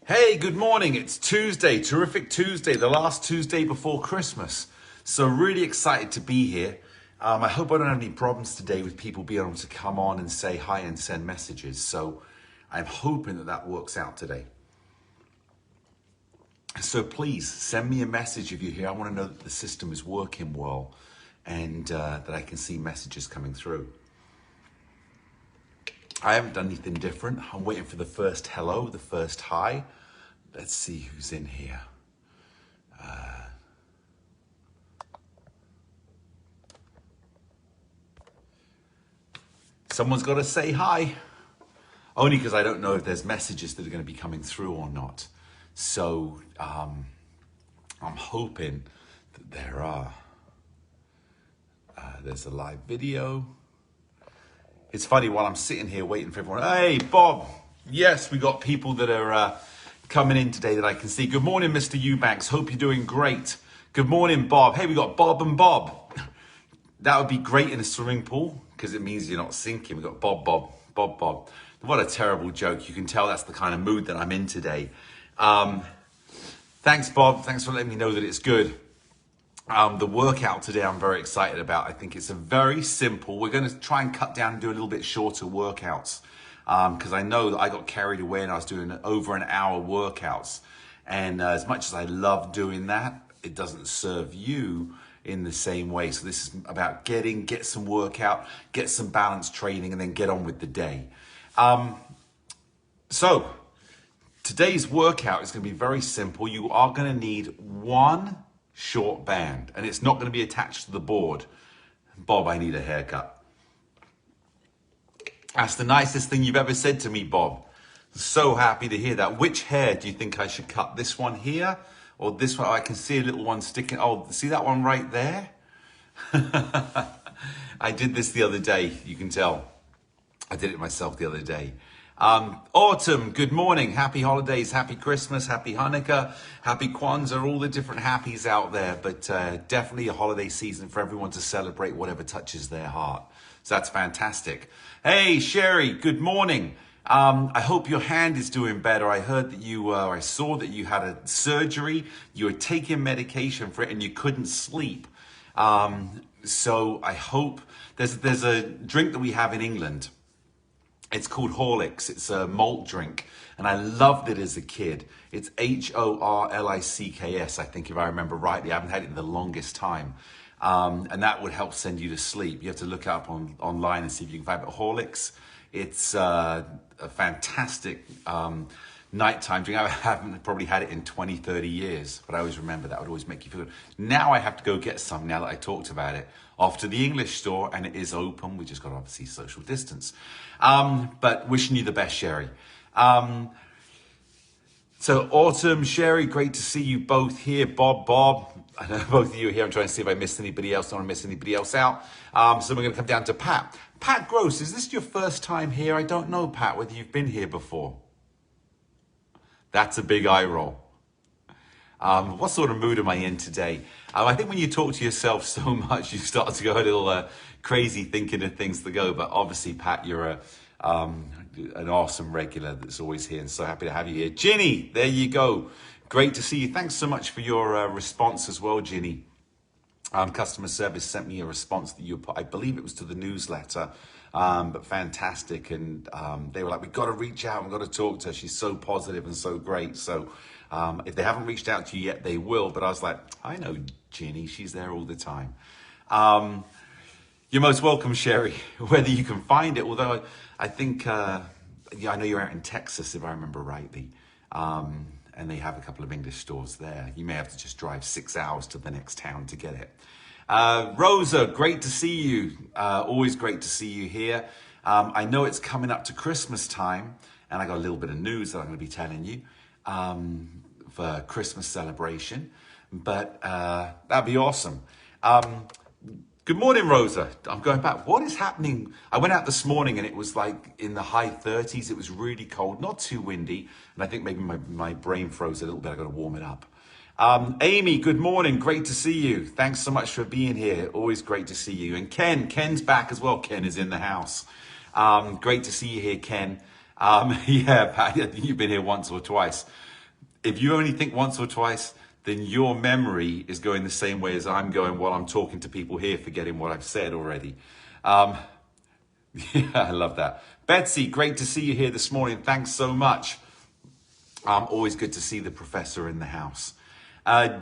Hey, good morning. It's Tuesday, terrific Tuesday, the last Tuesday before Christmas. So really excited to be here. I hope I don't have any problems today with people being able to come on and say hi and send messages. So I'm hoping that that works out today. So please send me a message if you're here. I want to know that the system is working well and that I can see messages coming through. I haven't done anything different. I'm waiting for the first hello, the first hi. Let's see who's in here. Someone's got to say hi. Only because I don't know if there's messages that are going to be coming through or not. So I'm hoping that there are. There's a live video. It's funny, while I'm sitting here waiting for everyone. Hey, Bob. Yes, we got people that are coming in today that I can see. Good morning, Mr. Eubanks. Hope you're doing great. Good morning, Bob. Hey, we got Bob and Bob. That would be great in a swimming pool because it means you're not sinking. We got Bob, Bob, Bob, Bob. What a terrible joke. You can tell that's the kind of mood that I'm in today. Thanks, Bob. Thanks for letting me know that it's good. The workout today I'm very excited about. I think it's a very simple, we're going to try and cut down and do a little bit shorter workouts because I know that I got carried away and I was doing over an hour workouts. And as much as I love doing that, it doesn't serve you in the same way. So this is about get some workout, get some balance training, and then get on with the day. So today's workout is going to be very simple. You are going to need one short band, and it's not going to be attached to the board. Bob, I need a haircut. That's the nicest thing you've ever said to me, Bob. So happy to hear that. Which hair do you think I should cut? This one here or this one? Oh, I can see a little one sticking. Oh, see that one right there? I did this the other day. You can tell. I did it myself the other day. Autumn, good morning. Happy holidays, happy Christmas, happy Hanukkah, happy Kwanzaa, all the different happies out there. But definitely a holiday season for everyone to celebrate whatever touches their heart. So that's fantastic. Hey, Sherry, good morning. I hope your hand is doing better. I heard that I saw that you had a surgery. You were taking medication for it and you couldn't sleep. So I hope there's a drink that we have in England. It's called Horlicks. It's a malt drink, and I loved it as a kid. It's Horlicks, I think, if I remember rightly. I haven't had it in the longest time, and that would help send you to sleep. You have to look it up online and see if you can find it. Horlicks. It's a fantastic nighttime drink. I haven't probably had it in 20, 30 years, but I always remember that would always make you feel good. Now I have to go get some now that I talked about it. Off to the English store, and it is open. We just got to obviously social distance. But wishing you the best, Sherry. So Autumn, Sherry, great to see you both here. Bob, I know both of you are here. I'm trying to see if I missed anybody else. Don't want to miss anybody else out. So we're going to come down to Pat. Pat Gross, is this your first time here? I don't know, Pat, whether you've been here before. That's a big eye roll. What sort of mood am I in today? I think when you talk to yourself so much, you start to go a little crazy thinking of things to go. But obviously, Pat, you're an awesome regular that's always here, and so happy to have you here. Ginny, there you go. Great to see you. Thanks so much for your response as well, Ginny. Customer service sent me a response that you put, I believe it was to the newsletter, but fantastic. And they were like, we've got to reach out and we've got to talk to her. She's so positive and so great. So if they haven't reached out to you yet, they will. But I was like, I know Ginny, she's there all the time. You're most welcome, Sherry, whether you can find it. Although I think, I know you're out in Texas, if I remember rightly. And they have a couple of English stores there. You may have to just drive 6 hours to the next town to get it. Rosa, great to see you. Always great to see you here. I know it's coming up to Christmas time, and I got a little bit of news that I'm going to be telling you for Christmas celebration, but that'd be awesome. Good morning, Rosa. I'm going back. What is happening? I went out this morning and it was like in the high 30s. It was really cold, not too windy. And I think maybe my brain froze a little bit. I got to warm it up. Amy, good morning. Great to see you. Thanks so much for being here. Always great to see you. And Ken's back as well. Ken is in the house. Great to see you here, Ken. Yeah, Pat, I think you've been here once or twice. if you only think once or twice, then your memory is going the same way as I'm going while I'm talking to people here, forgetting what I've said already. Yeah, I love that. Betsy, great to see you here this morning. Thanks so much. Always good to see the professor in the house.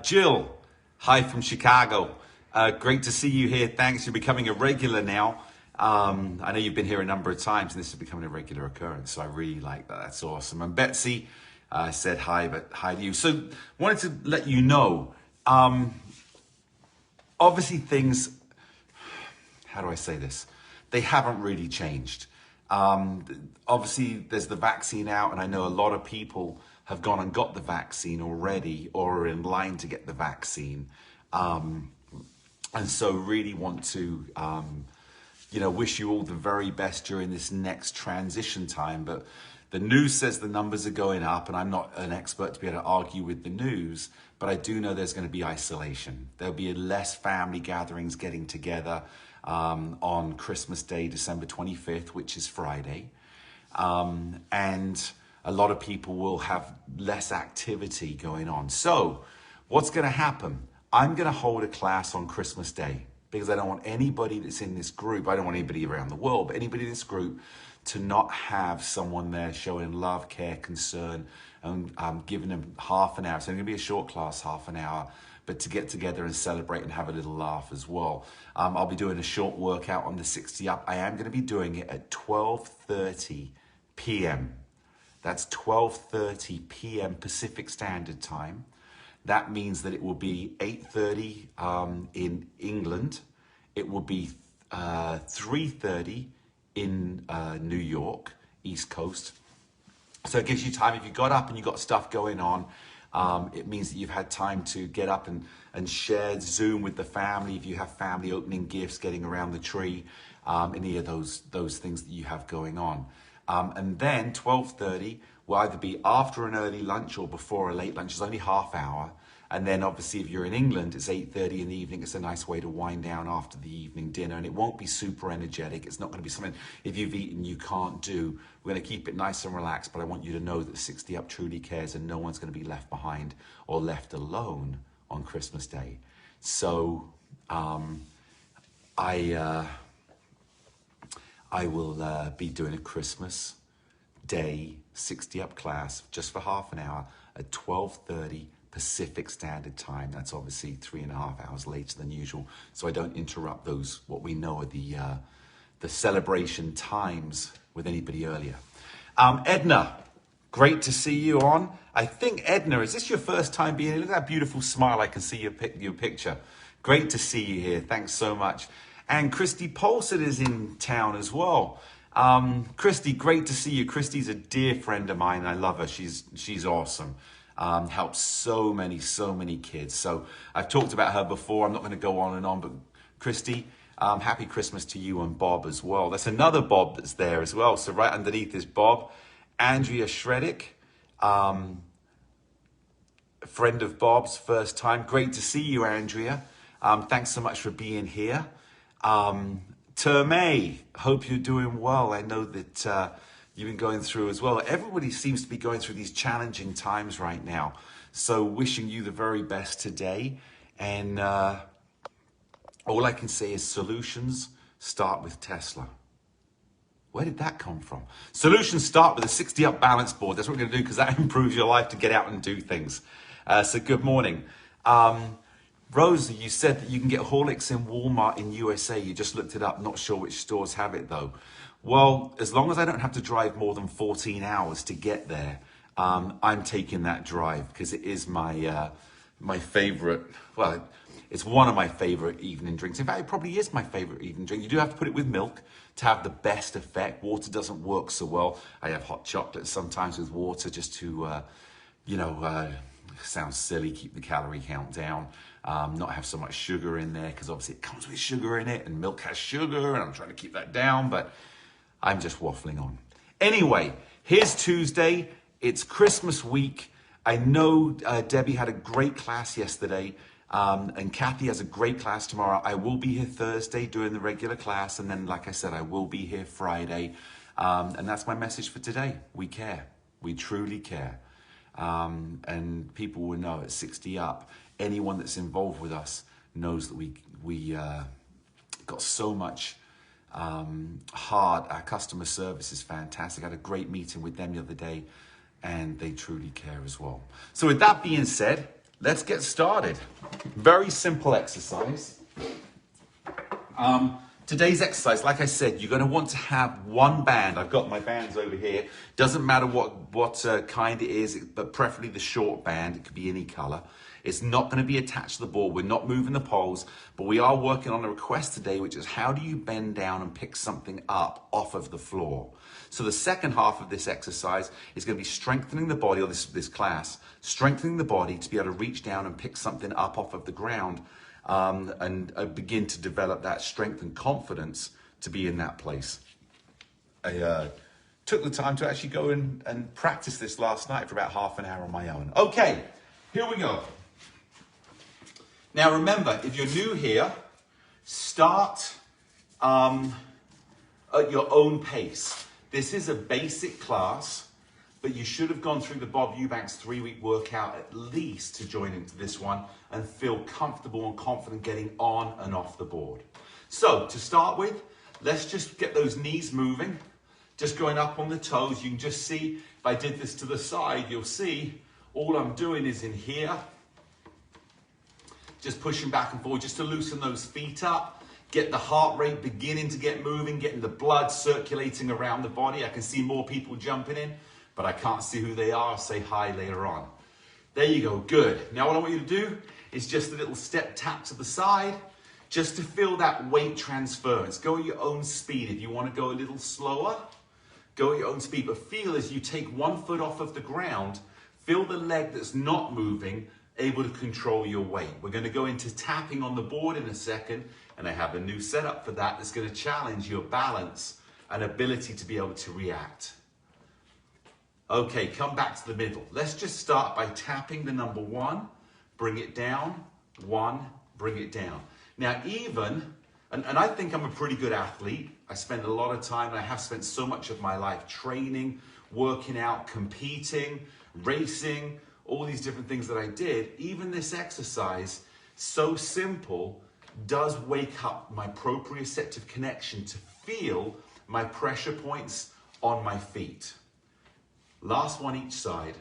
Jill, hi from Chicago. Great to see you here. Thanks. You're becoming a regular now. I know you've been here a number of times, and this is becoming a regular occurrence, so I really like that. That's awesome. And Betsy said hi, but hi to you. So wanted to let you know, obviously things, how do I say this? They haven't really changed. Obviously, there's the vaccine out, and I know a lot of people have gone and got the vaccine already or are in line to get the vaccine. And so really want to, wish you all the very best during this next transition time. But the news says the numbers are going up, and I'm not an expert to be able to argue with the news, but I do know there's going to be isolation. There'll be less family gatherings getting together on Christmas Day, December 25th, which is Friday. And a lot of people will have less activity going on. So what's going to happen? I'm going to hold a class on Christmas Day because I don't want anybody that's in this group, I don't want anybody around the world, but anybody in this group to not have someone there showing love, care, concern, and giving them half an hour. So it's going to be a short class, half an hour, but to get together and celebrate and have a little laugh as well. I'll be doing a short workout on the 60 Up. I am going to be doing it at 12:30 p.m. That's 12:30 p.m. Pacific Standard Time. That means that it will be 8:30 in England. It will be 3:30 in New York, East Coast. So it gives you time, if you got up and you got stuff going on, it means that you've had time to get up and share Zoom with the family. If you have family opening gifts, getting around the tree, any of those things that you have going on. And then 12:30 will either be after an early lunch or before a late lunch. It's only half hour. And then obviously if you're in England, it's 8:30 in the evening. It's a nice way to wind down after the evening dinner. And it won't be super energetic. It's not going to be something, if you've eaten, you can't do. We're going to keep it nice and relaxed. But I want you to know that 60 Up truly cares and no one's going to be left behind or left alone on Christmas Day. So I will be doing a Christmas Day 60 Up class just for half an hour at 12:30 Pacific Standard Time. That's obviously 3.5 hours later than usual, so I don't interrupt those, what we know are the celebration times with anybody earlier. Edna, great to see you on. I think, Edna, is this your first time being here? Look at that beautiful smile. I can see your picture. Great to see you here. Thanks so much. And Christy Polson is in town as well. Christy, great to see you. Christy's a dear friend of mine. I love her. She's awesome. Helps so many kids. So I've talked about her before. I'm not going to go on and on, but Christy, happy Christmas to you and Bob as well. That's another Bob that's there as well. So right underneath is Bob. Andrea Shredick, friend of Bob's, first time. Great to see you, Andrea. Thanks so much for being here. Termay, hope you're doing well. I know that you've been going through as well. Everybody seems to be going through these challenging times right now. So wishing you the very best today. And all I can say is solutions start with Tesla. Where did that come from? Solutions start with a 60 Up balance board. That's what we're going to do because that improves your life to get out and do things. So good morning. Rosa, you said that you can get Horlicks in Walmart in USA. You just looked it up. Not sure which stores have it though. Well, as long as I don't have to drive more than 14 hours to get there, I'm taking that drive because it is my favorite. Well, it's one of my favorite evening drinks. In fact, it probably is my favorite evening drink. You do have to put it with milk to have the best effect. Water doesn't work so well. I have hot chocolate sometimes with water just to, sounds silly, keep the calorie count down. Not have so much sugar in there because obviously it comes with sugar in it and milk has sugar and I'm trying to keep that down, but I'm just waffling on. Anyway, here's Tuesday. It's Christmas week. I know Debbie had a great class yesterday and Kathy has a great class tomorrow. I will be here Thursday doing the regular class. And then, like I said, I will be here Friday. And that's my message for today. We care. We truly care. And people will know at 60 up, anyone that's involved with us knows that we got so much hard. Our customer service is fantastic. I had a great meeting with them the other day, and they truly care as well. So with that being said, let's get started. Very simple exercise. Today's exercise, like I said, you're going to want to have one band. I've got my bands over here. Doesn't matter what kind it is, but preferably the short band. It could be any color. It's not going to be attached to the board. We're not moving the poles, but we are working on a request today, which is how do you bend down and pick something up off of the floor? So the second half of this exercise is going to be strengthening the body, or this class, strengthening the body to be able to reach down and pick something up off of the ground, and begin to develop that strength and confidence to be in that place. I took the time to actually go and practice this last night for about half an hour on my own. Okay, here we go. Now remember, if you're new here, start at your own pace. This is a basic class, but you should have gone through the Bob Eubanks 3-week workout at least to join into this one and feel comfortable and confident getting on and off the board. So to start with, let's just get those knees moving, just going up on the toes. You can just see, if I did this to the side, you'll see all I'm doing is in here, just pushing back and forward, just to loosen those feet up, get the heart rate beginning to get moving, getting the blood circulating around the body. I can see more people jumping in, but I can't see who they are. I'll say hi later on. There you go, good. Now what I want you to do is just a little step tap to the side, just to feel that weight transference. Go at your own speed. If you want to go a little slower, go at your own speed, but feel as you take one foot off of the ground, feel the leg that's not moving, able to control your weight. We're going to go into tapping on the board in a second, and I have a new setup for that that's going to challenge your balance and ability to be able to react. Okay, come back to the middle. Let's just start by tapping the number 1, bring it down, 1, bring it down. Now and I think I'm a pretty good athlete. I spend a lot of time, and I have spent so much of my life training, working out, competing, racing, all these different things that I did. Even this exercise, so simple, does wake up my proprioceptive connection to feel my pressure points on my feet. Last one each side.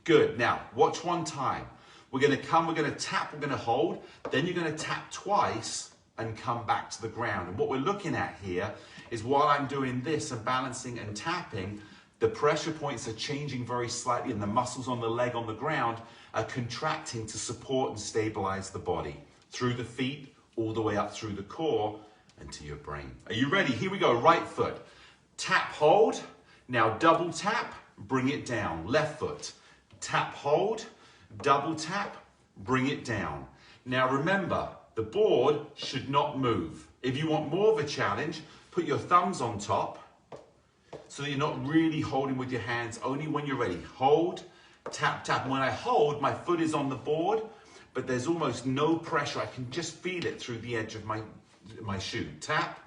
Good. Now, watch one time. We're going to come, we're going to tap, we're going to hold, then you're going to tap twice and come back to the ground. And what we're looking at here is while I'm doing this and balancing and tapping, the pressure points are changing very slightly, and the muscles on the leg on the ground are contracting to support and stabilize the body through the feet, all the way up through the core and to your brain. Are you ready? Here we go. Right foot. Tap, hold. Now double tap, bring it down. Left foot. Tap, hold. Double tap, bring it down. Now remember, the board should not move. If you want more of a challenge, put your thumbs on top, so that you're not really holding with your hands, only when you're ready. Hold, tap, tap. When I hold, my foot is on the board, but there's almost no pressure. I can just feel it through the edge of my shoe. Tap,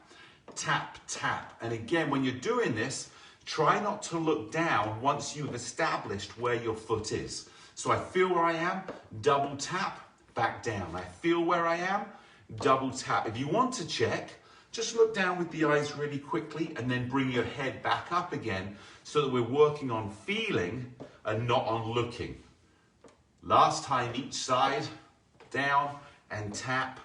tap, tap. And again, when you're doing this, try not to look down once you've established where your foot is. So I feel where I am, double tap, back down. I feel where I am, double tap. If you want to check, just look down with the eyes really quickly and then bring your head back up again so that we're working on feeling and not on looking. Last time each side, down and tap,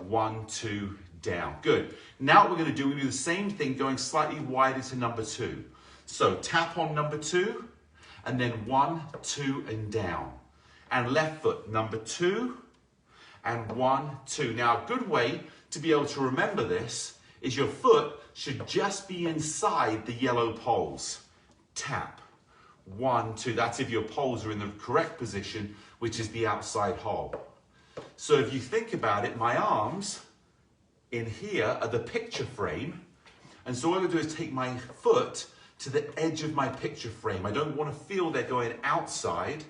1, 2, down. Good. Now what we're going to do, we do the same thing going slightly wider to number 2. So tap on number 2 and then 1, 2 and down. And left foot, number 2 and 1, 2. Now a good way to be able to remember this is your foot should just be inside the yellow poles. Tap, 1, 2. That's if your poles are in the correct position, which is the outside hole. So if you think about it, my arms in here are the picture frame. And so what I'm going to do is take my foot to the edge of my picture frame. I don't want to feel they're going outside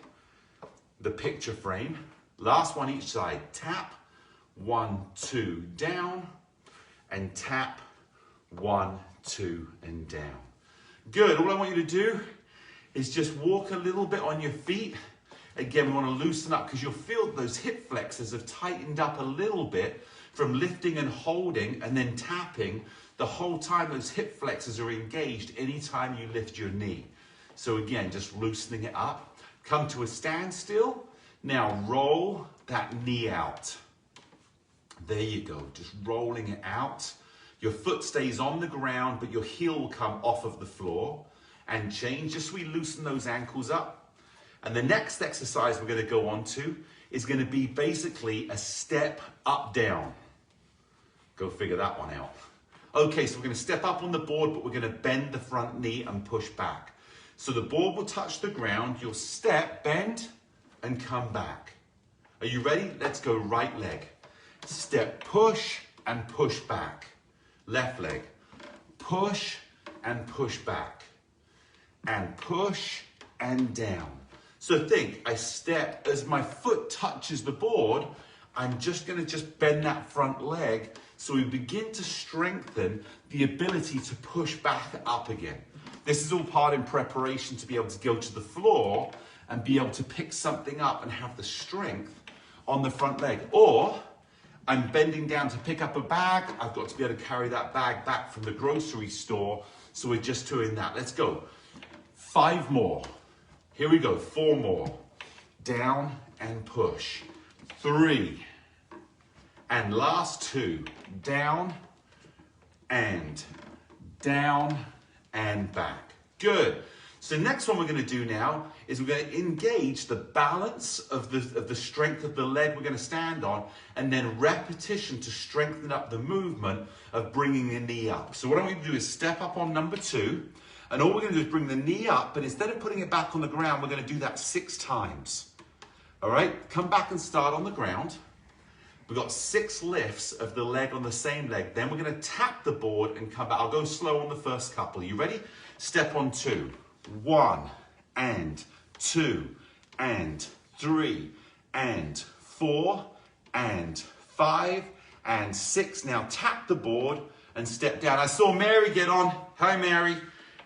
the picture frame. Last one each side. Tap, 1, 2, down. And tap, 1, 2, and down. Good. All I want you to do is just walk a little bit on your feet. Again, we want to loosen up because you'll feel those hip flexors have tightened up a little bit from lifting and holding and then tapping. The whole time those hip flexors are engaged anytime you lift your knee. So again, just loosening it up. Come to a standstill. Now roll that knee out. There you go, just rolling it out. Your foot stays on the ground, but your heel will come off of the floor and change, just so we loosen those ankles up. And the next exercise we're going to go on to is going to be basically a step up, down. Go figure that one out. Okay, so we're going to step up on the board, but we're going to bend the front knee and push back. So the board will touch the ground, you'll step, bend, and come back. Are you ready? Let's go right leg. Step, push, and push back. Left leg. Push, and push back. And push, and down. So think, I step, as my foot touches the board, I'm just going to bend that front leg so we begin to strengthen the ability to push back up again. This is all part in preparation to be able to go to the floor and be able to pick something up and have the strength on the front leg. Or I'm bending down to pick up a bag. I've got to be able to carry that bag back from the grocery store. So we're just doing that. Let's go. 5 more. Here we go. 4 more. Down and push. 3. And last 2. Down and back. Good. So the next one we're going to do now is we're going to engage the balance of the strength of the leg we're going to stand on, and then repetition to strengthen up the movement of bringing the knee up. So what I'm going to do is step up on number 2, and all we're going to do is bring the knee up, but instead of putting it back on the ground, we're going to do that 6 times. All right, come back and start on the ground. We've got 6 lifts of the leg on the same leg. Then we're going to tap the board and come back. I'll go slow on the first couple. You ready? Step on 2. 1 and 2 and 3 and 4 and 5 and 6. Now tap the board and step down. I saw Mary get on. Hi, Mary.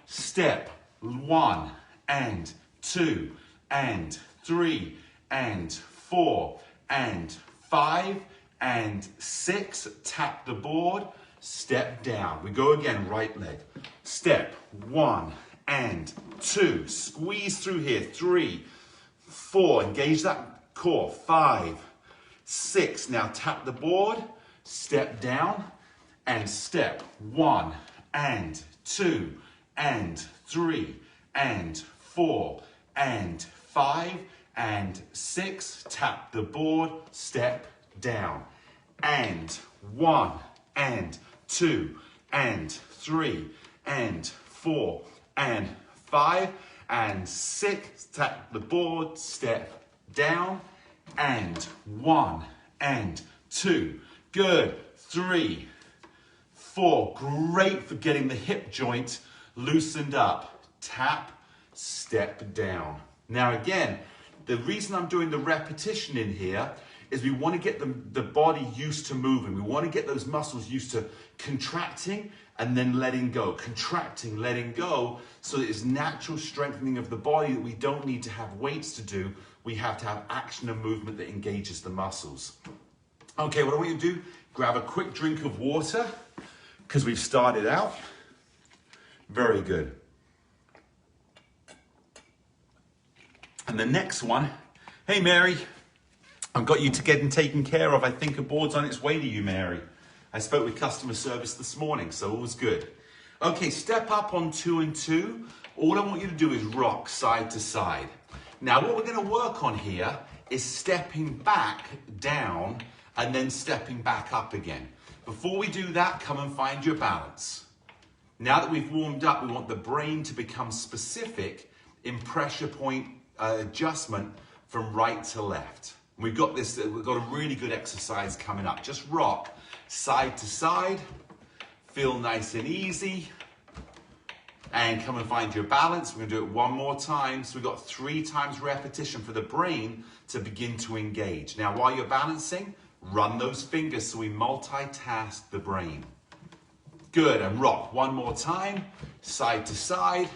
Step 1 and 2 and 3 and 4 and 5 and 6. Tap the board. Step down. We go again, right leg. Step 1 and 2. Squeeze through here. 3, 4. Engage that core. 5, 6. Now tap the board. Step down and step 1 and 2 and 3 and 4 and 5 and 6. Tap the board. Step down and 1 and 2 and 3 and 4 and 5 and 6. Tap the board. Step down and 1 and 2. Good. 3, 4. Great for getting the hip joint loosened up. Tap, step down. Now again, the reason I'm doing the repetition in here is we want to get the body used to moving. We want to get those muscles used to contracting and then letting go. Contracting, letting go, so that it's natural strengthening of the body that we don't need to have weights to do. We have to have action and movement that engages the muscles. Okay, what I want you to do, grab a quick drink of water, because we've started out. Very good. And the next one, hey Mary, I've got you getting taken care of. I think a board's on its way to you, Mary. I spoke with customer service this morning, so all was good. Okay, step up on 2 and 2. All I want you to do is rock side to side. Now what we're going to work on here is stepping back down and then stepping back up again. Before we do that, come and find your balance. Now that we've warmed up, we want the brain to become specific in pressure point adjustment from right to left. We've got a really good exercise coming up. Just rock side to side, feel nice and easy, and come and find your balance. We're going to do it one more time. So we've got 3 times repetition for the brain to begin to engage. Now, while you're balancing, run those fingers so we multitask the brain. Good, and rock one more time, side to side.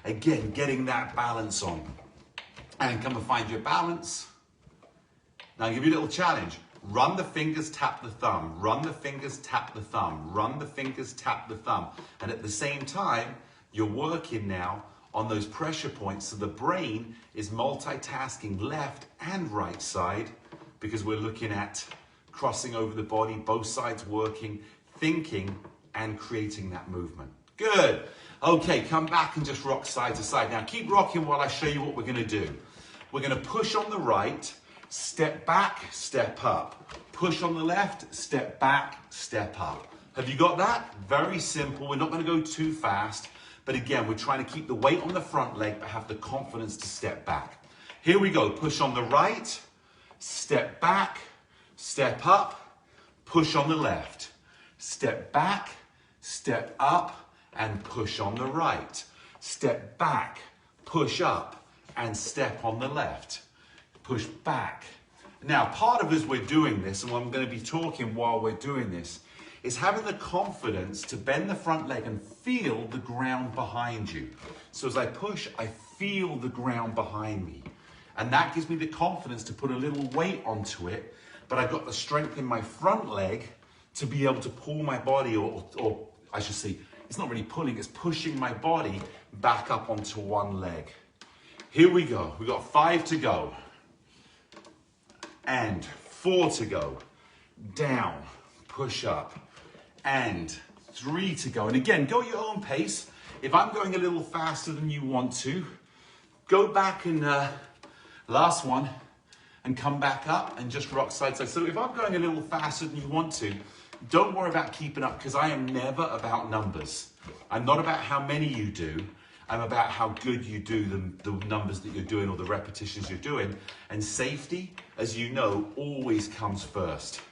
Again, getting that balance on. And come and find your balance. Now I'll give you a little challenge. Run the fingers, tap the thumb. Run the fingers, tap the thumb. Run the fingers, tap the thumb. And at the same time, you're working now on those pressure points. So the brain is multitasking left and right side because we're looking at crossing over the body, both sides working, thinking and creating that movement. Good. Okay, come back and just rock side to side. Now keep rocking while I show you what we're going to do. We're going to push on the right, step back, step up. Push on the left, step back, step up. Have you got that? Very simple. We're not going to go too fast. But again, we're trying to keep the weight on the front leg, but have the confidence to step back. Here we go. Push on the right, step back, step up, push on the left. Step back, step up, and push on the right. Step back, push up, and step on the left. Push back. Now, part of as we're doing this, and I'm going to be talking while we're doing this, is having the confidence to bend the front leg and feel the ground behind you. So as I push, I feel the ground behind me. And that gives me the confidence to put a little weight onto it, but I've got the strength in my front leg to be able to pull my body, or I should say, it's not really pulling, it's pushing my body back up onto one leg. Here we go. We've got 5 to go. And 4 to go. Down, push up. And 3 to go. And again, go at your own pace. If I'm going a little faster than you want to, go back and last one and come back up and just rock side to side. So if I'm going a little faster than you want to, don't worry about keeping up, because I am never about numbers. I'm not about how many you do. I'm about how good you do the numbers that you're doing or the repetitions you're doing. And safety, as you know, always comes first.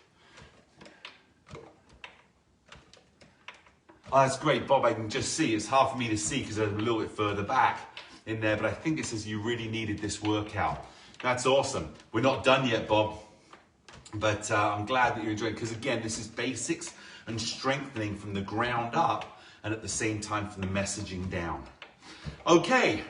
Oh, that's great, Bob. I can just see. It's hard for me to see because I'm a little bit further back in there, but I think it says you really needed this workout. That's awesome. We're not done yet, Bob, but I'm glad that you're enjoying it, because again, this is basics and strengthening from the ground up and at the same time from the messaging down. Okay,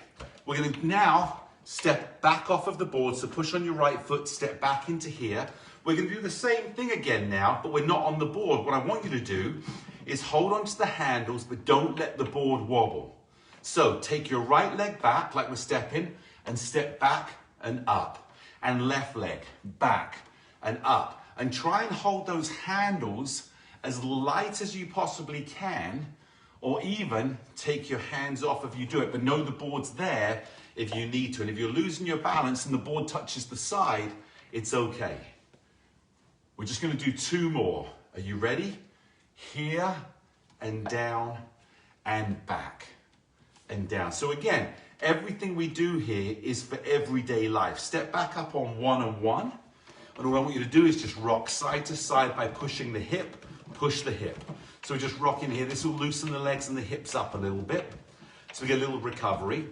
we're going to now step back off of the board. So push on your right foot, step back into here. We're going to do the same thing again now, but we're not on the board. What I want you to do is hold on to the handles, but don't let the board wobble. So take your right leg back like we're stepping and step back and up, and left leg back and up, and try and hold those handles as light as you possibly can, or even take your hands off if you do it, but know the board's there if you need to. And if you're losing your balance and the board touches the side, it's okay. We're just going to do 2 more. Are you ready? Here and down and back and down. So again, everything we do here is for everyday life. Step back up on 1 and 1. And what I want you to do is just rock side to side by pushing the hip, push the hip. So we're just rocking here. This will loosen the legs and the hips up a little bit. So we get a little recovery.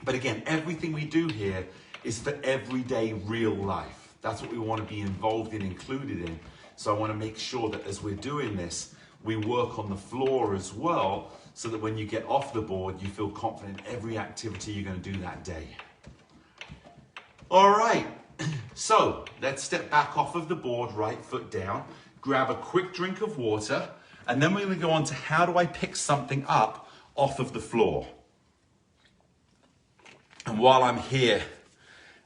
But again, everything we do here is for everyday real life. That's what we want to be involved in, included in. So I want to make sure that as we're doing this, we work on the floor as well, so that when you get off the board, you feel confident in every activity you're going to do that day. All right, so let's step back off of the board, right foot down, grab a quick drink of water, and then we're going to go on to how do I pick something up off of the floor. And while I'm here,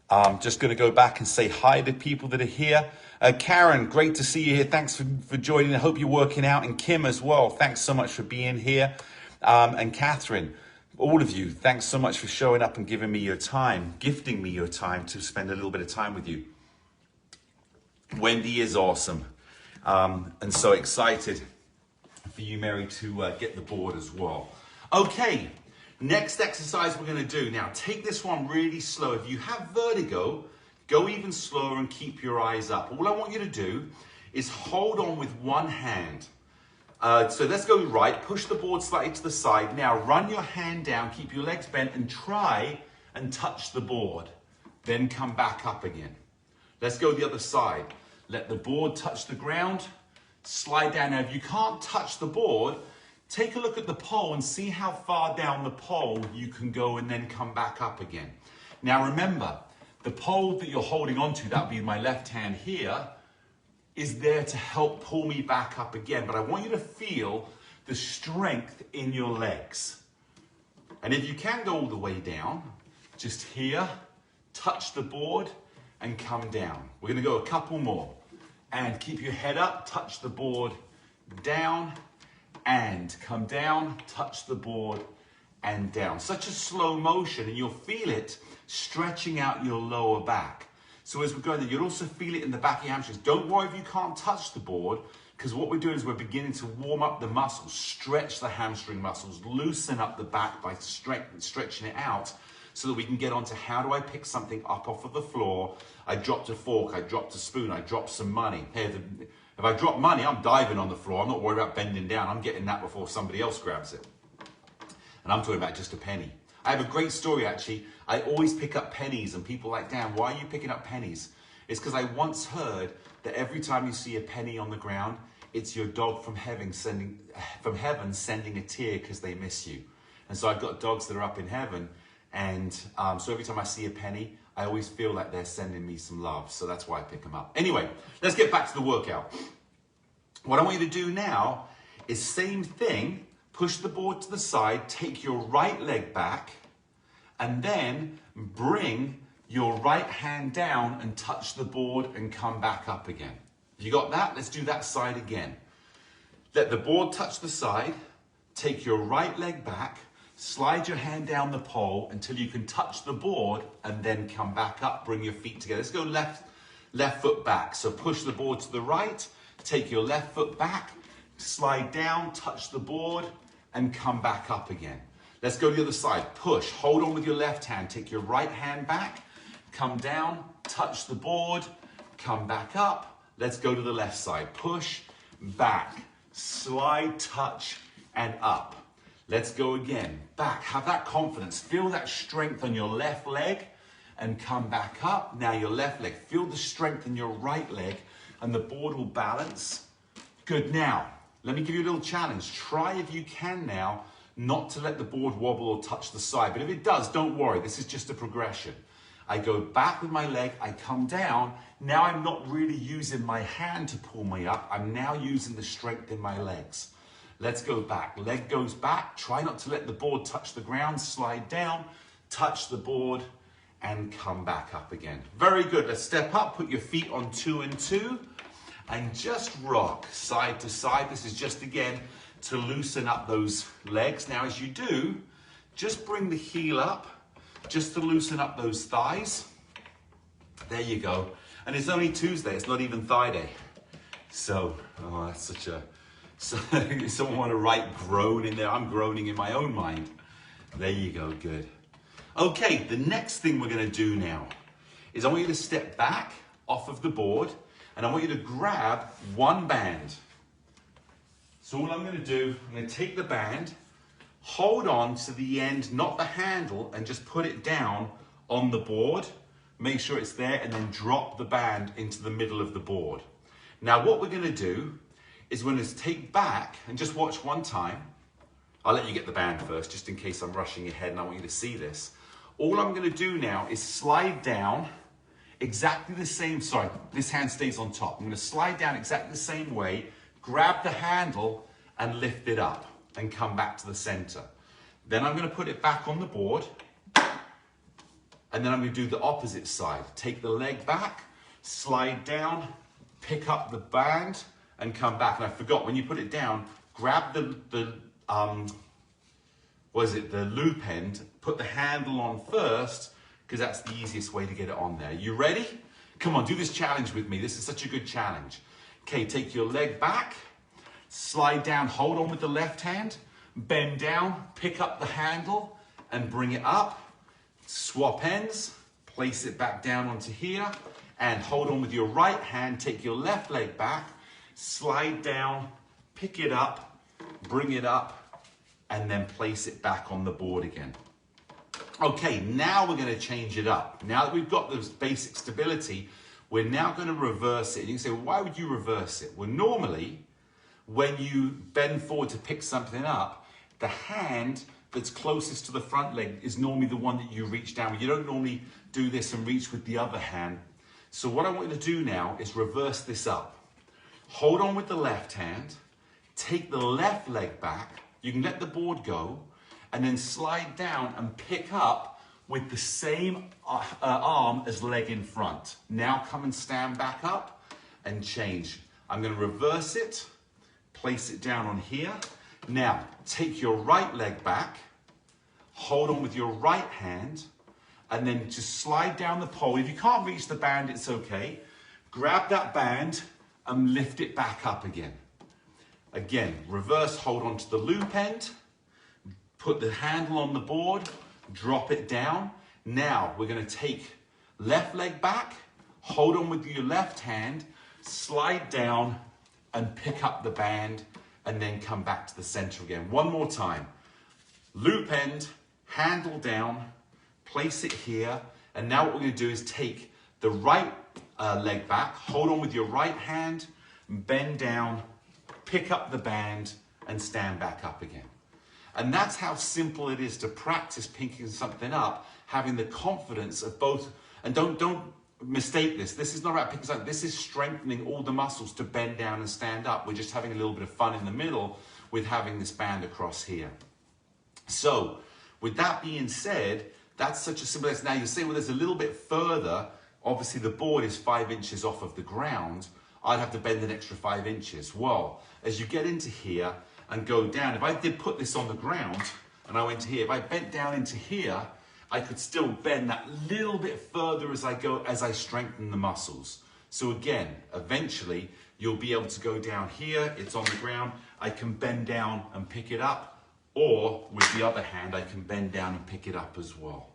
I'm just going to go back and say hi to people that are here. Karen, great to see you here. Thanks for joining. I hope you're working out. And Kim as well, thanks so much for being here. And Catherine, all of you, thanks so much for showing up and giving me your time, gifting me your time to spend a little bit of time with you. Wendy is awesome. And so excited for you, Mary, to get the board as well. Okay, next exercise we're going to do. Now, take this one really slow. If you have vertigo, go even slower and keep your eyes up. All I want you to do is hold on with one hand. So let's go right, push the board slightly to the side. Now run your hand down, keep your legs bent and try and touch the board. Then come back up again. Let's go the other side. Let the board touch the ground, slide down. Now if you can't touch the board, take a look at the pole and see how far down the pole you can go and then come back up again. Now remember, the pole that you're holding onto, that would be my left hand here, is there to help pull me back up again. But I want you to feel the strength in your legs. And if you can go all the way down, just here, touch the board and come down. We're going to go a couple more. And keep your head up, touch the board, down, and come down, touch the board, and down. Such a slow motion, and you'll feel it stretching out your lower back. So as we're going there, you'll also feel it in the back of your hamstrings. Don't worry if you can't touch the board, because what we're doing is we're beginning to warm up the muscles, stretch the hamstring muscles, loosen up the back by stretching it out, so that we can get on to how do I pick something up off of the floor. I dropped a fork, I dropped a spoon, I dropped some money. Hey, if I drop money, I'm diving on the floor. I'm not worried about bending down. I'm getting that before somebody else grabs it. And I'm talking about just a penny. I have a great story, actually. I always pick up pennies, and people are like, Dan, why are you picking up pennies? It's because I once heard that every time you see a penny on the ground, it's your dog from heaven sending a tear because they miss you. And so I've got dogs that are up in heaven, and so every time I see a penny, I always feel like they're sending me some love. So that's why I pick them up. Anyway, let's get back to the workout. What I want you to do now is same thing. Push the board to the side, take your right leg back, and then bring your right hand down and touch the board and come back up again. You got that? Let's do that side again. Let the board touch the side, take your right leg back, slide your hand down the pole until you can touch the board and then come back up, bring your feet together. Let's go left foot back. So push the board to the right, take your left foot back, slide down, touch the board, and come back up again. Let's go to the other side. Push, hold on with your left hand, take your right hand back, come down, touch the board, come back up. Let's go to the left side. Push, back, slide, touch, and up. Let's go again. Back, have that confidence. Feel that strength on your left leg and come back up. Now your left leg. Feel the strength in your right leg and the board will balance. Good. Now, let me give you a little challenge. Try if you can now not to let the board wobble or touch the side. But if it does, don't worry. This is just a progression. I go back with my leg, I come down. Now I'm not really using my hand to pull me up. I'm now using the strength in my legs. Let's go back. Leg goes back. Try not to let the board touch the ground. Slide down, touch the board, and come back up again. Very good. Let's step up. Put your feet on 2 and 2. And just rock side to side. This is just, again, to loosen up those legs. Now, as you do, just bring the heel up, just to loosen up those thighs. There you go. And it's only Tuesday. It's not even thigh day. So, oh, that's such a... So, someone want to write groan in there? I'm groaning in my own mind. There you go. Good. Okay, the next thing we're going to do now is I want you to step back off of the board, and I want you to grab one band. So all I'm going to do, I'm going to take the band, hold on to the end, not the handle, and just put it down on the board. Make sure it's there, and then drop the band into the middle of the board. Now what we're going to do is we're going to take back, and just watch one time. I'll let you get the band first, just in case I'm rushing ahead and I want you to see this. All I'm going to do now is slide down exactly the same, sorry, this hand stays on top. I'm going to slide down exactly the same way, grab the handle and lift it up and come back to the center. Then I'm going to put it back on the board, and then I'm going to do the opposite side. Take the leg back, slide down, pick up the band and come back. And I forgot, when you put it down, grab the loop end, put the handle on first, because that's the easiest way to get it on there. You ready? Come on, do this challenge with me. This is such a good challenge. Okay, take your leg back, slide down, hold on with the left hand, bend down, pick up the handle and bring it up. Swap ends, place it back down onto here, and hold on with your right hand, take your left leg back, slide down, pick it up, bring it up, and then place it back on the board again. Okay, now we're going to change it up. Now that we've got this basic stability, we're now going to reverse it. You can say, well, why would you reverse it? Well, normally, when you bend forward to pick something up, the hand that's closest to the front leg is normally the one that you reach down with. You don't normally do this and reach with the other hand. So what I want you to do now is reverse this up. Hold on with the left hand, take the left leg back, you can let the board go, and then slide down and pick up with the same arm as leg in front. Now come and stand back up and change. I'm going to reverse it, place it down on here. Now take your right leg back, hold on with your right hand, and then just slide down the pole. If you can't reach the band, it's okay. Grab that band and lift it back up again. Again, reverse, hold on to the loop end, put the handle on the board, drop it down. Now we're going to take left leg back, hold on with your left hand, slide down and pick up the band, and then come back to the center again. One more time. Loop end, handle down, place it here, and now what we're going to do is take the right leg back, hold on with your right hand, bend down, pick up the band, and stand back up again. And that's how simple it is to practice picking something up, having the confidence of both. And don't mistake this. This is not about picking something. This is strengthening all the muscles to bend down and stand up. We're just having a little bit of fun in the middle with having this band across here. So with that being said, that's such a simple exercise. Now you say, well, there's a little bit further. Obviously the board is 5 inches off of the ground. I'd have to bend an extra 5 inches. Well, as you get into here and go down, if I did put this on the ground and I went here, if I bent down into here, I could still bend that little bit further as I go, as I strengthen the muscles. So again, eventually you'll be able to go down here, it's on the ground, I can bend down and pick it up, or with the other hand, I can bend down and pick it up as well.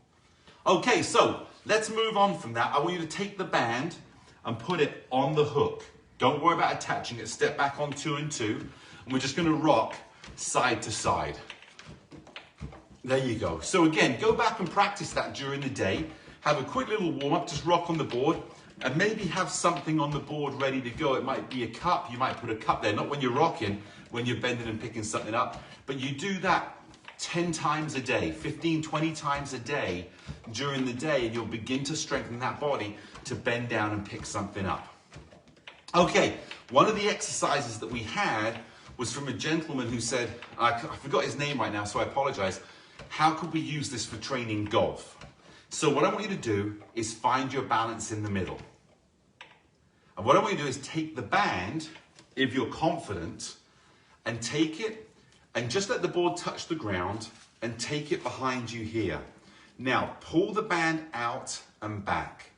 Okay, so let's move on from that. I want you to take the band and put it on the hook. Don't worry about attaching it. Step back on 2 and 2, and we're just going to rock side to side. There you go. So again, go back and practice that during the day. Have a quick little warm up, just rock on the board, and maybe have something on the board ready to go. It might be a cup. You might put a cup there, not when you're rocking, when you're bending and picking something up, but you do that 10 times a day, 15, 20 times a day during the day, and you'll begin to strengthen that body to bend down and pick something up. Okay, one of the exercises that we had was from a gentleman who said, I forgot his name right now, so I apologize. How could we use this for training golf? So what I want you to do is find your balance in the middle. And what I want you to do is take the band, if you're confident, and take it and just let the board touch the ground and take it behind you here. Now, pull the band out and back,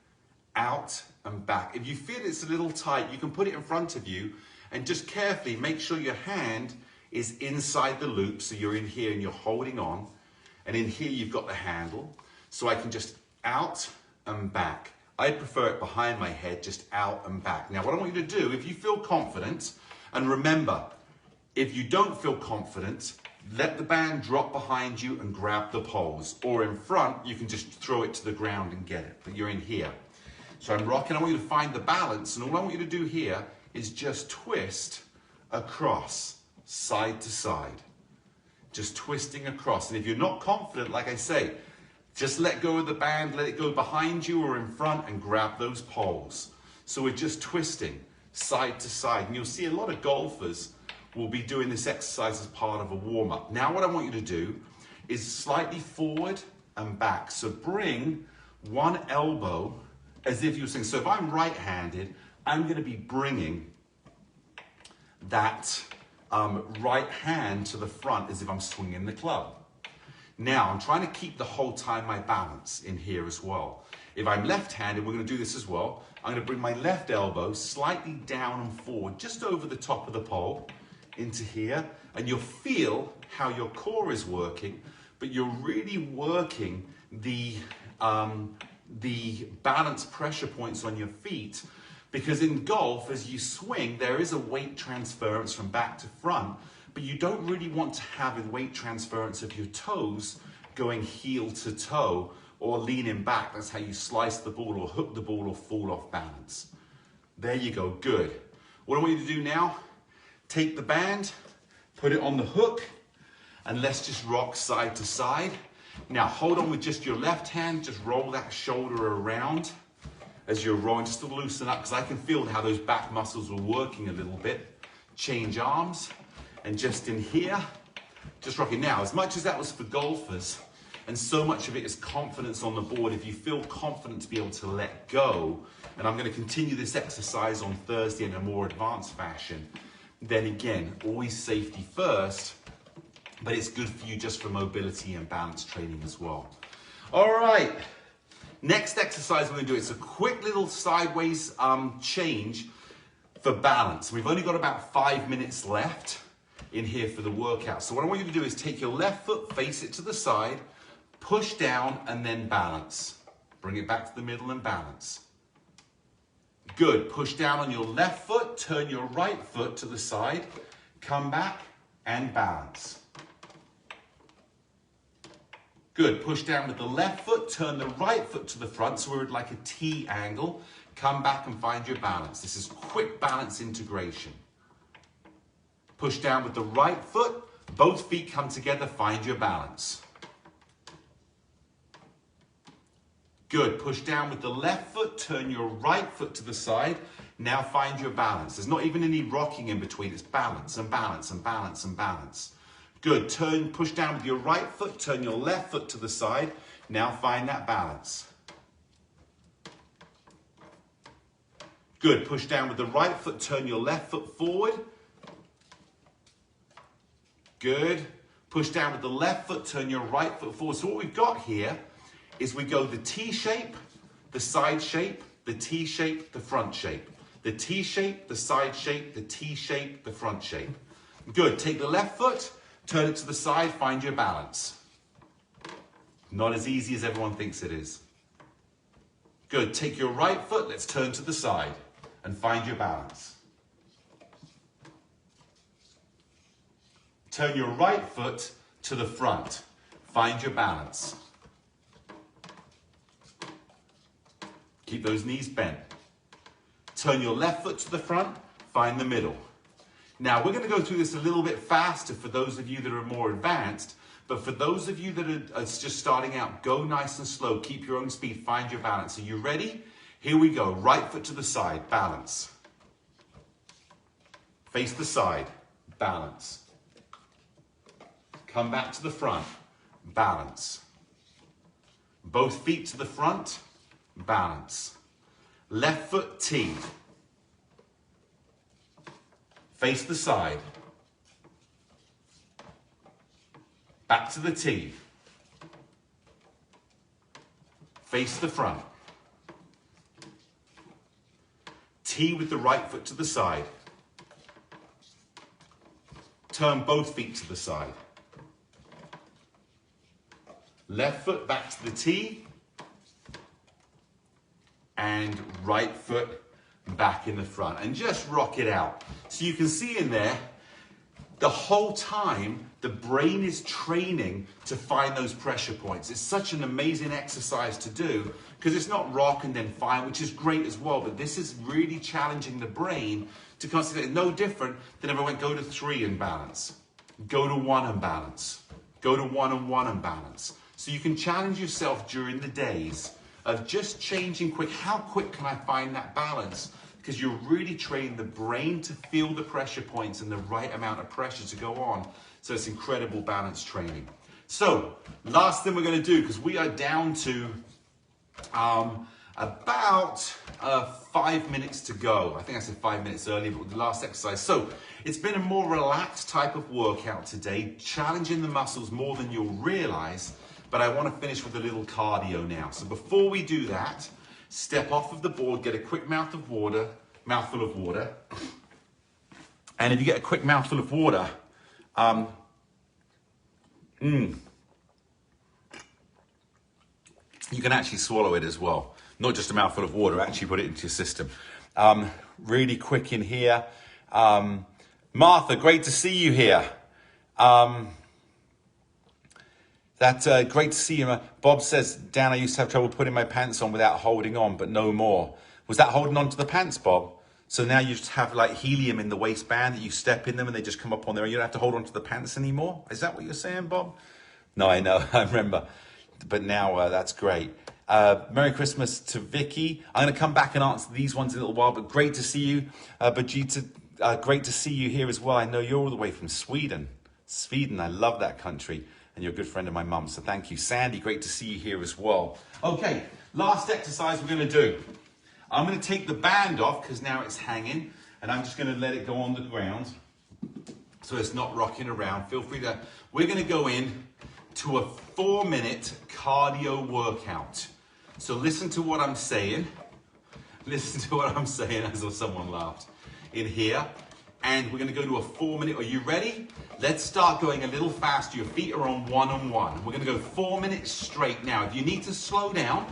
out and back. If you feel it's a little tight, you can put it in front of you and just carefully make sure your hand is inside the loop. So you're in here and you're holding on. And in here, you've got the handle. So I can just out and back. I prefer it behind my head, just out and back. Now, what I want you to do, if you feel confident, and remember, if you don't feel confident, let the band drop behind you and grab the poles. Or in front, you can just throw it to the ground and get it. But you're in here. So I'm rocking. I want you to find the balance. And all I want you to do here is just twist across, side to side. Just twisting across. And if you're not confident, like I say, just let go of the band, let it go behind you or in front and grab those poles. So we're just twisting side to side. And you'll see a lot of golfers will be doing this exercise as part of a warm-up. Now what I want you to do is slightly forward and back. So bring one elbow as if you're saying, so if I'm right-handed, I'm going to be bringing that right hand to the front as if I'm swinging the club. Now, I'm trying to keep the whole time my balance in here as well. If I'm left-handed, we're going to do this as well. I'm going to bring my left elbow slightly down and forward, just over the top of the pole, into here. And you'll feel how your core is working, but you're really working the balance pressure points on your feet. Because in golf, as you swing, there is a weight transference from back to front, but you don't really want to have a weight transference of your toes going heel to toe or leaning back. That's how you slice the ball or hook the ball or fall off balance. There you go, good. What I want you to do now, Take the band, put it on the hook, and let's just rock side to side. Now hold on with just your left hand, just roll that shoulder around as you're rolling, just to loosen up, because I can feel how those back muscles are working a little bit. Change arms, and just in here, just rocking. Now, as much as that was for golfers, and so much of it is confidence on the board, if you feel confident to be able to let go, and I'm going to continue this exercise on Thursday in a more advanced fashion, then again, always safety first, but it's good for you just for mobility and balance training as well. All right, next exercise we're going to do, it's a quick little sideways change for balance. We've only got about 5 minutes left in here for the workout. So what I want you to do is take your left foot, face it to the side, push down, and then balance. Bring it back to the middle and balance. Good. Push down on your left foot, turn your right foot to the side, come back and balance. Good. Push down with the left foot, turn the right foot to the front, so we're at like a T angle. Come back and find your balance. This is quick balance integration. Push down with the right foot, both feet come together, find your balance. Good. Push down with the left foot, turn your right foot to the side. Now find your balance. There's not even any rocking in between. It's balance and balance and balance and balance. Good. Push down with your right foot, turn your left foot to the side. Now find that balance. Good. Push down with the right foot, turn your left foot forward. Good. Push down with the left foot, turn your right foot forward. So what we've got here is we go the T shape, the side shape, the T shape, the front shape. The T shape, the side shape, the T shape, the front shape. Good. Take the left foot, turn it to the side, find your balance. Not as easy as everyone thinks it is. Good. Take your right foot, let's turn to the side and find your balance. Turn your right foot to the front. Find your balance. Keep those knees bent. Turn your left foot to the front. Find the middle. Now, we're going to go through this a little bit faster for those of you that are more advanced. But for those of you that are just starting out, go nice and slow. Keep your own speed. Find your balance. Are you ready? Here we go. Right foot to the side. Balance. Face the side. Balance. Come back to the front. Balance. Both feet to the front. Balance. Left foot T. Face the side. Back to the T. Face the front. T with the right foot to the side. Turn both feet to the side. Left foot back to the T. And right foot back in the front. And just rock it out. So you can see in there, the whole time, the brain is training to find those pressure points. It's such an amazing exercise to do because it's not rock and then find, which is great as well. But this is really challenging the brain to concentrate. No different than if I went go to 3 and balance, go to 1 and balance, go to 1 and 1 and balance. So you can challenge yourself during the days of just changing quick. How quick can I find that balance? Because you're really training the brain to feel the pressure points and the right amount of pressure to go on. So it's incredible balance training. So last thing we're going to do, because we are down to about 5 minutes to go. I think I said 5 minutes earlier, but with the last exercise. So it's been a more relaxed type of workout today, challenging the muscles more than you'll realize. But I want to finish with a little cardio now. So before we do that, step off of the board, get a quick mouthful of water. And if you get a quick mouthful of water, you can actually swallow it as well. Not just a mouthful of water, actually put it into your system. Really quick in here. Martha, great to see you here. Great to see you. Bob says, Dan, I used to have trouble putting my pants on without holding on, but no more. Was that holding on to the pants, Bob? So now you just have like helium in the waistband that you step in them and they just come up on there and you don't have to hold on to the pants anymore. Is that what you're saying, Bob? No, I know, I remember. But now that's great. Merry Christmas to Vicky. I'm going to come back and answer these ones in a little while, but great to see you. Bajita, great to see you here as well. I know you're all the way from Sweden. Sweden, I love that country. And you're a good friend of my mum, so thank you. Sandy, great to see you here as well. Okay, last exercise we're going to do. I'm going to take the band off because now it's hanging, and I'm just going to let it go on the ground so it's not rocking around. Feel free to, we're going to go in to a 4-minute cardio workout. So listen to what I'm saying. Listen to what I'm saying as if someone laughed in here. And we're going to go to a 4-minute. Are you ready? Let's start going a little faster. Your feet are on one. We're going to go 4 minutes straight. Now, if you need to slow down,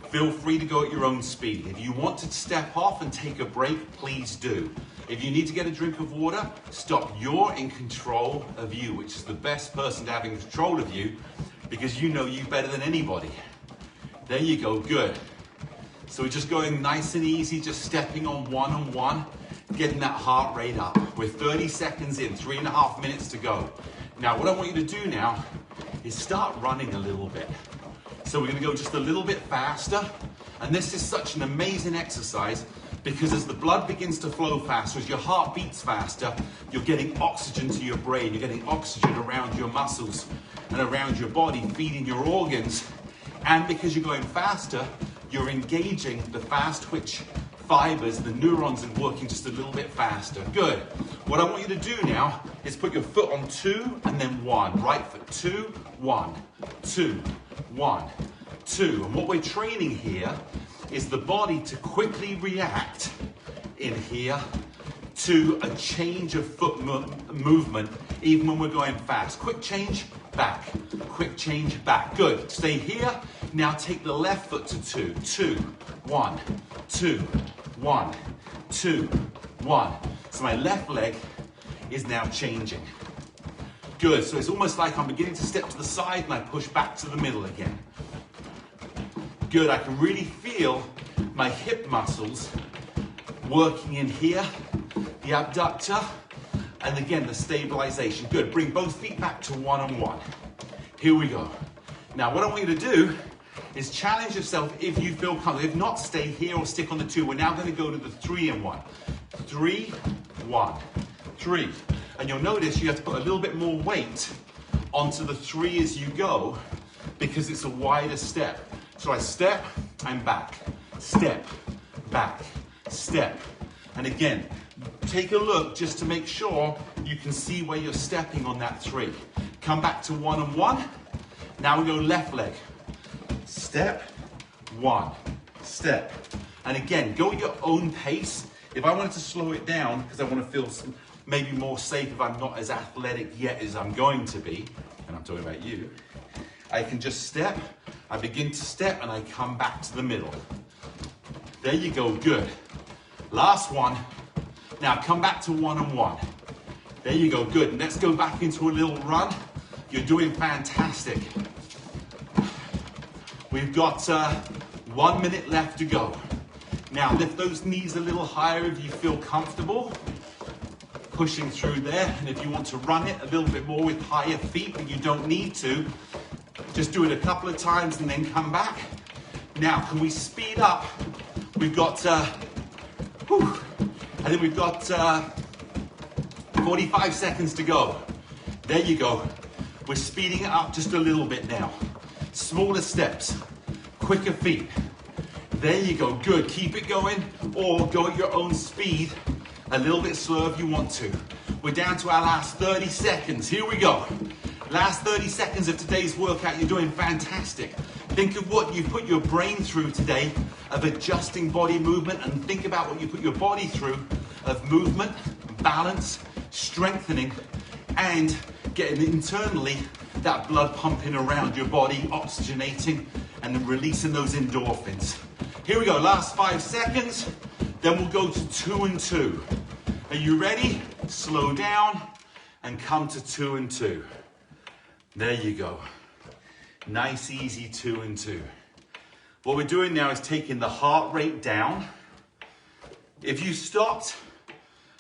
feel free to go at your own speed. If you want to step off and take a break, please do. If you need to get a drink of water, stop. You're in control of you, which is the best person to have in control of you because you know you better than anybody. There you go, good. So we're just going nice and easy, just stepping on one, getting that heart rate up. We're 30 seconds in, 3.5 minutes to go. Now, what I want you to do now is start running a little bit. So we're going to go just a little bit faster. And this is such an amazing exercise because as the blood begins to flow faster, as your heart beats faster, you're getting oxygen to your brain, you're getting oxygen around your muscles and around your body, feeding your organs. And because you're going faster, you're engaging the fast twitch fibers, the neurons are working just a little bit faster. Good. What I want you to do now is put your foot on 2 and then 1. Right foot, 2, 1, 2, 1, 2. And what we're training here is the body to quickly react in here to a change of foot movement, even when we're going fast. Quick change, back. Quick change, back. Good. Stay here. Now take the left foot to 2. 2, 1, 2, 1, 2, 1. So my left leg is now changing. Good. So it's almost like I'm beginning to step to the side and I push back to the middle again. Good. I can really feel my hip muscles working in here, the abductor, and again, the stabilization. Good. Bring both feet back to 1. Here we go. Now, what I want you to do is challenge yourself if you feel comfortable. If not, stay here or stick on the 2. We're now going to go to the 3 and 1. 3, 1, 3. And you'll notice you have to put a little bit more weight onto the 3 as you go because it's a wider step. So I step, I'm back. Step, back, step. And again, take a look just to make sure you can see where you're stepping on that 3. Come back to 1 and 1. Now we go left leg. Step, 1, step. And again, go at your own pace. If I wanted to slow it down, because I want to feel maybe more safe if I'm not as athletic yet as I'm going to be, and I'm talking about you, I can just step, I begin to step, and I come back to the middle. There you go, good. Last one. Now come back to 1 and 1. There you go, good. Let's go back into a little run. You're doing fantastic. We've got 1 minute left to go. Now lift those knees a little higher if you feel comfortable. Pushing through there. And if you want to run it a little bit more with higher feet, but you don't need to, just do it a couple of times and then come back. Now, can we speed up? We've got, I think we've got 45 seconds to go. There you go. We're speeding it up just a little bit now. Smaller steps, quicker feet. There you go, good. Keep it going or go at your own speed, a little bit slower if you want to. We're down to our last 30 seconds. Here we go. Last 30 seconds of today's workout. You're doing fantastic. Think of what you put your brain through today of adjusting body movement, and think about what you put your body through of movement, balance, strengthening, and getting internally that blood pumping around your body, oxygenating, and then releasing those endorphins. Here we go, last 5 seconds, then we'll go to 2 and 2. Are you ready? Slow down and come to 2 and 2. There you go. Nice, easy 2 and 2. What we're doing now is taking the heart rate down. If you stopped,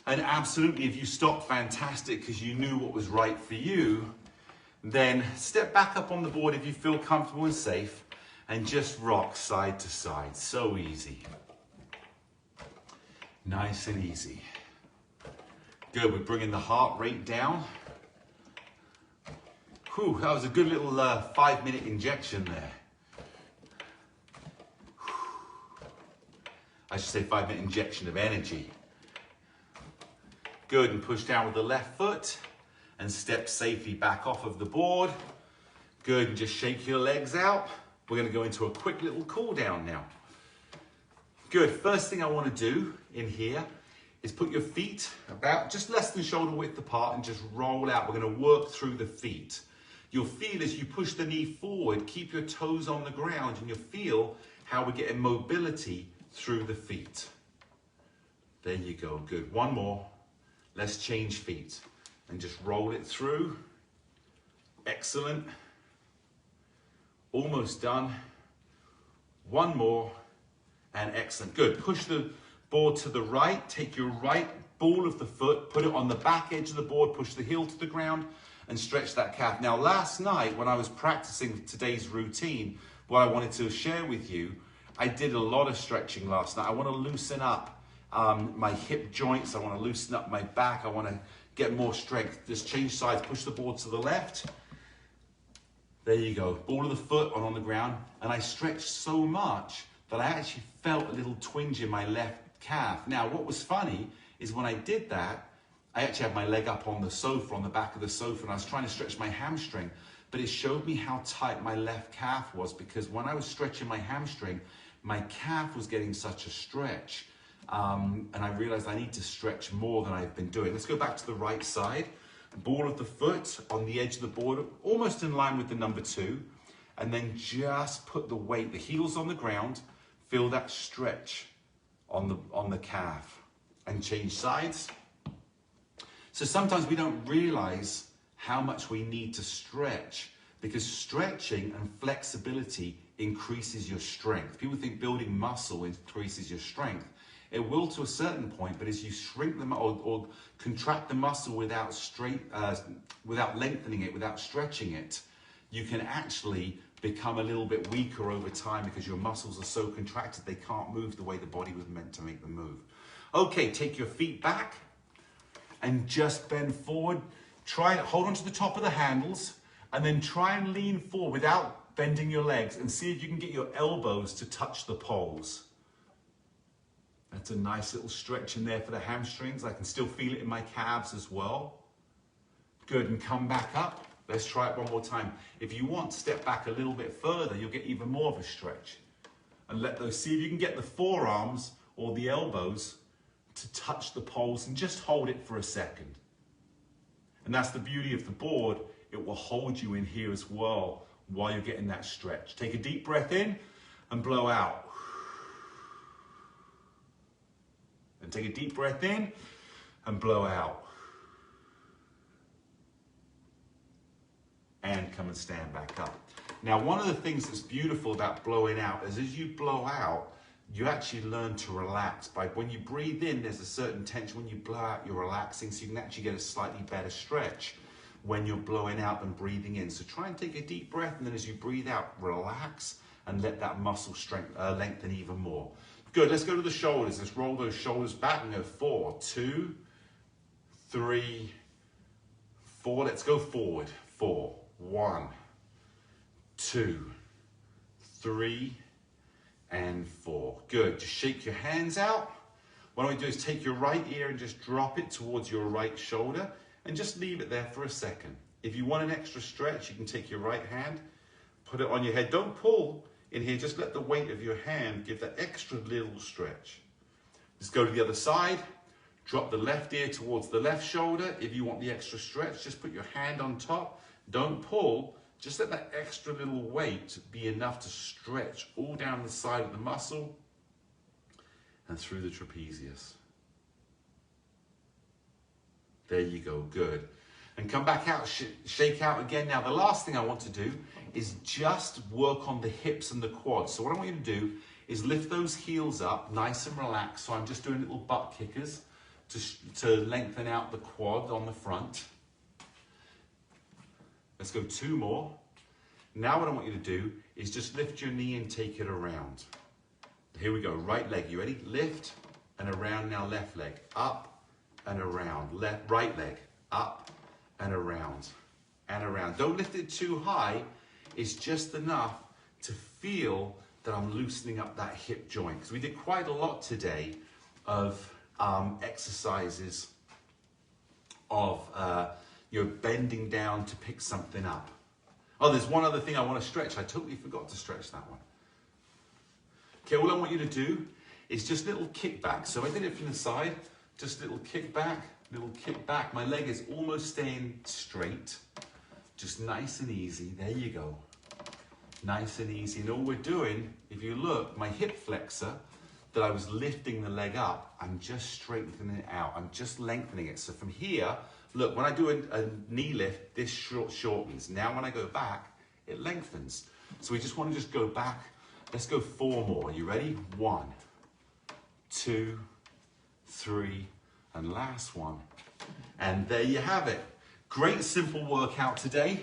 and absolutely if you stopped, fantastic, because you knew what was right for you, then step back up on the board if you feel comfortable and safe, and just rock side to side. So easy. Nice and easy. Good, we're bringing the heart rate down. Whew, that was a good little 5-minute injection there. I should say 5-minute injection of energy. Good, and push down with the left foot and step safely back off of the board. Good, and just shake your legs out. We're gonna go into a quick little cool down now. Good, first thing I wanna do in here is put your feet about just less than shoulder width apart and just roll out. We're gonna work through the feet. You'll feel as you push the knee forward, keep your toes on the ground, and you'll feel how we're getting mobility through the feet. There you go, good. One more. Let's change feet and just roll it through. Excellent. Almost done. One more, and excellent. Good. Push the board to the right. Take your right ball of the foot, put it on the back edge of the board, push the heel to the ground, and stretch that calf. Now, last night when I was practicing today's routine, what I wanted to share with you, I did a lot of stretching last night. I want to loosen up my hip joints. I want to loosen up my back. I want to get more strength. Just change sides, push the board to the left. There you go, ball of the foot on the ground. And I stretched so much that I actually felt a little twinge in my left calf. Now, what was funny is when I did that, I actually had my leg up on the sofa, on the back of the sofa, and I was trying to stretch my hamstring, but it showed me how tight my left calf was, because when I was stretching my hamstring, my calf was getting such a stretch, and I realized I need to stretch more than I've been doing. Let's go back to the right side. Ball of the foot on the edge of the board, almost in line with the number 2, and then just put the weight, the heels on the ground, feel that stretch on the calf, and change sides. So sometimes we don't realize how much we need to stretch, because stretching and flexibility increases your strength. People think building muscle increases your strength. It will to a certain point, but as you shrink them or contract the muscle without lengthening it, without stretching it, you can actually become a little bit weaker over time, because your muscles are so contracted they can't move the way the body was meant to make them move. Okay, take your feet back and just bend forward. Try and hold on to the top of the handles, and then try and lean forward without bending your legs, and see if you can get your elbows to touch the poles. That's a nice little stretch in there for the hamstrings. I can still feel it in my calves as well. Good, and come back up. Let's try it one more time. If you want, step back a little bit further, you'll get even more of a stretch. And let those, see if you can get the forearms or the elbows to touch the poles, and just hold it for a second. And that's the beauty of the board. It will hold you in here as well while you're getting that stretch. Take a deep breath in and blow out. And take a deep breath in and blow out. And come and stand back up. Now, one of the things that's beautiful about blowing out is as you blow out, you actually learn to relax. When you breathe in, there's a certain tension. When you blow out, you're relaxing, so you can actually get a slightly better stretch when you're blowing out than breathing in. So try and take a deep breath, and then as you breathe out, relax and let that muscle lengthen even more. Good, let's go to the shoulders. Let's roll those shoulders back and go 4, 2, 3, 4. Let's go forward. 4, 1, 2, 3, and 4. Good, just shake your hands out. What I want to do is take your right ear and just drop it towards your right shoulder, and just leave it there for a second. If you want an extra stretch, you can take your right hand, put it on your head. Don't pull in here, just let the weight of your hand give that extra little stretch. Let's go to the other side. Drop the left ear towards the left shoulder. If you want the extra stretch, just put your hand on top. Don't pull. Just let that extra little weight be enough to stretch all down the side of the muscle and through the trapezius. There you go, good. And come back out, shake out again. Now, the last thing I want to do is just work on the hips and the quads. So what I want you to do is lift those heels up nice and relaxed. So I'm just doing little butt kickers to lengthen out the quad on the front. Let's go 2 more. Now what I want you to do is just lift your knee and take it around. Here we go, right leg, you ready? Lift and around, now left leg, up and around, right leg, up and around, and around. Don't lift it too high, it's just enough to feel that I'm loosening up that hip joint. Because we did quite a lot today of exercises of you're bending down to pick something up. Oh, there's one other thing I want to stretch. I totally forgot to stretch that one. Okay, all I want you to do is just little kickbacks. So I did it from the side, just little kickback, little kickback. My leg is almost staying straight. Just nice and easy. There you go. Nice and easy. And all we're doing, if you look, my hip flexor that I was lifting the leg up, I'm just straightening it out. I'm just lengthening it. So from here, look, when I do a knee lift, this shortens. Now when I go back, it lengthens. So we just want to just go back. Let's go 4 more. You ready? 1, 2, 3, and last one. And there you have it. Great simple workout today.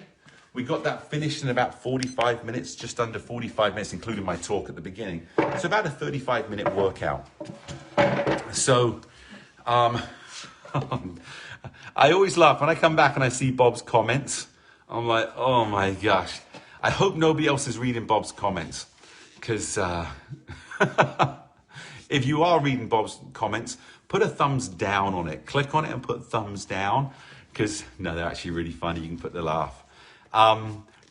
We got that finished in about 45 minutes, just under 45 minutes, including my talk at the beginning. It's about a 35-minute workout. So, I always laugh when I come back and I see Bob's comments. I'm like, oh my gosh. I hope nobody else is reading Bob's comments. Because if you are reading Bob's comments, put a thumbs down on it. Click on it and put thumbs down. Because, no, they're actually really funny. You can put the laugh.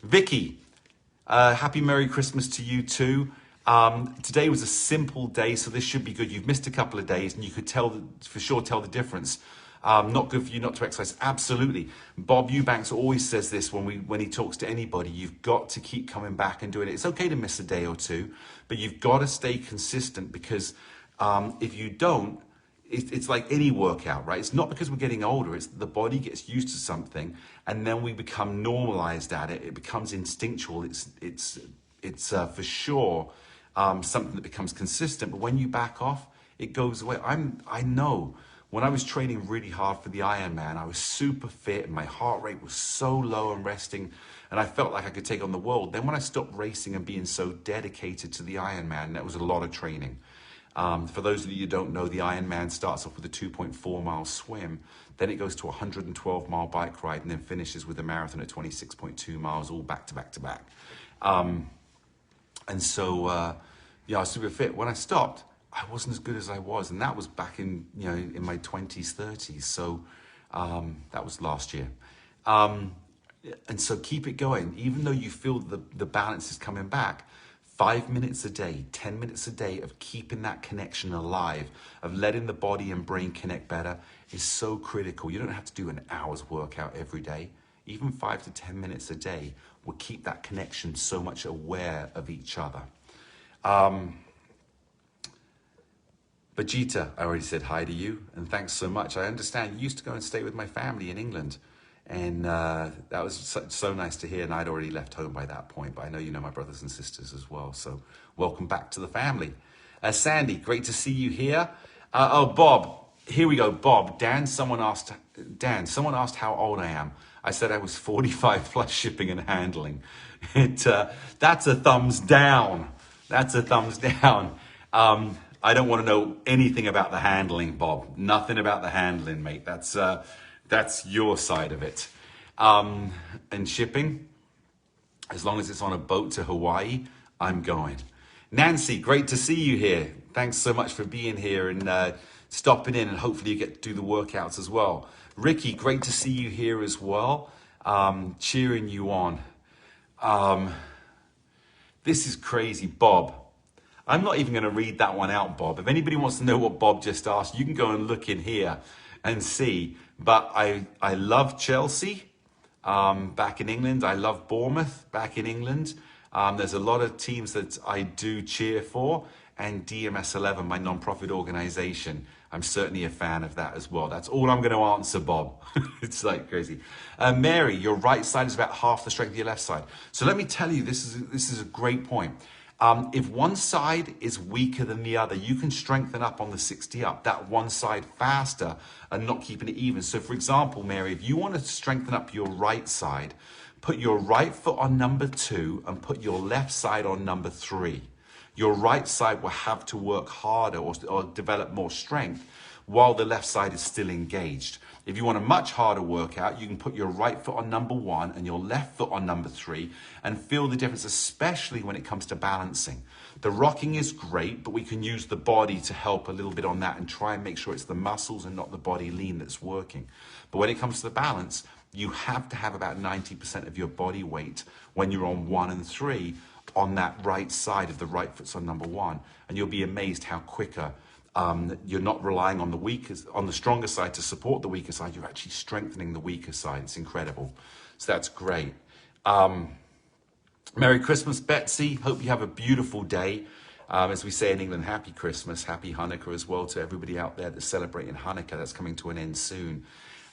Vicky, happy Merry Christmas to you too. Today was a simple day, so this should be good. You've missed a couple of days and you could tell, for sure, tell the difference. Not good for you not to exercise. Absolutely. Bob Eubanks always says this when he talks to anybody. You've got to keep coming back and doing it. It's okay to miss a day or two, but you've got to stay consistent because if you don't, it's like any workout, right? It's not because we're getting older. It's the body gets used to something and then we become normalized at it. It becomes instinctual. It's for sure something that becomes consistent. But when you back off, it goes away. I know when I was training really hard for the Ironman, I was super fit and my heart rate was so low and resting and I felt like I could take on the world. Then when I stopped racing and being so dedicated to the Ironman, that was a lot of training. For those of you who don't know, the Ironman starts off with a 2.4 mile swim, then it goes to a 112 mile bike ride and then finishes with a marathon at 26.2 miles, all back to back to back. And so, yeah, I was super fit. When I stopped, I wasn't as good as I was. And that was back in, in my 20s, 30s. So that was last year. And so keep it going. Even though you feel the balance is coming back, 5 minutes a day, 10 minutes a day of keeping that connection alive, of letting the body and brain connect better is so critical. You don't have to do an hour's workout every day. Even 5 to 10 minutes a day will keep that connection so much aware of each other. Vegeta, I already said hi to you, and thanks so much. I understand you used to go and stay with my family in England, and that was so nice to hear, and I'd already left home by that point, but I know you know my brothers and sisters as well, so welcome back to the family. Sandy, great to see you here. Oh, Bob, here we go. Bob, someone asked how old I am. I said I was 45 plus shipping and handling. That's a thumbs down. That's a thumbs down. I don't want to know anything about the handling, Bob. Nothing about the handling, mate. That's your side of it. And shipping, as long as it's on a boat to Hawaii, I'm going. Nancy, great to see you here. Thanks so much for being here and stopping in, and hopefully you get to do the workouts as well. Ricky, great to see you here as well. Cheering you on. This is crazy, Bob. I'm not even going to read that one out, Bob. If anybody wants to know what Bob just asked, you can go and look in here and see. But I love Chelsea back in England. I love Bournemouth back in England. There's a lot of teams that I do cheer for. And DMS 11, my non-profit organization, I'm certainly a fan of that as well. That's all I'm going to answer, Bob. It's like crazy. Mary, your right side is about half the strength of your left side. So let me tell you, this is a great point. If one side is weaker than the other, you can strengthen up on the 60 up, that one side faster and not keeping it even. So for example, Mary, if you want to strengthen up your right side, put your right foot on number 2 and put your left side on number 3. Your right side will have to work harder or develop more strength while the left side is still engaged. If you want a much harder workout, you can put your right foot on number 1 and your left foot on number 3 and feel the difference, especially when it comes to balancing. The rocking is great, but we can use the body to help a little bit on that and try and make sure it's the muscles and not the body lean that's working. But when it comes to the balance, you have to have about 90% of your body weight when you're on 1 and 3 on that right side of the right foot's on number 1. And you'll be amazed how quicker you're not relying on the stronger side to support the weaker side. You're actually strengthening the weaker side. It's incredible. So that's great. Merry Christmas, Betsy. Hope you have a beautiful day. As we say in England, happy Christmas, happy Hanukkah as well to everybody out there that's celebrating Hanukkah. That's coming to an end soon.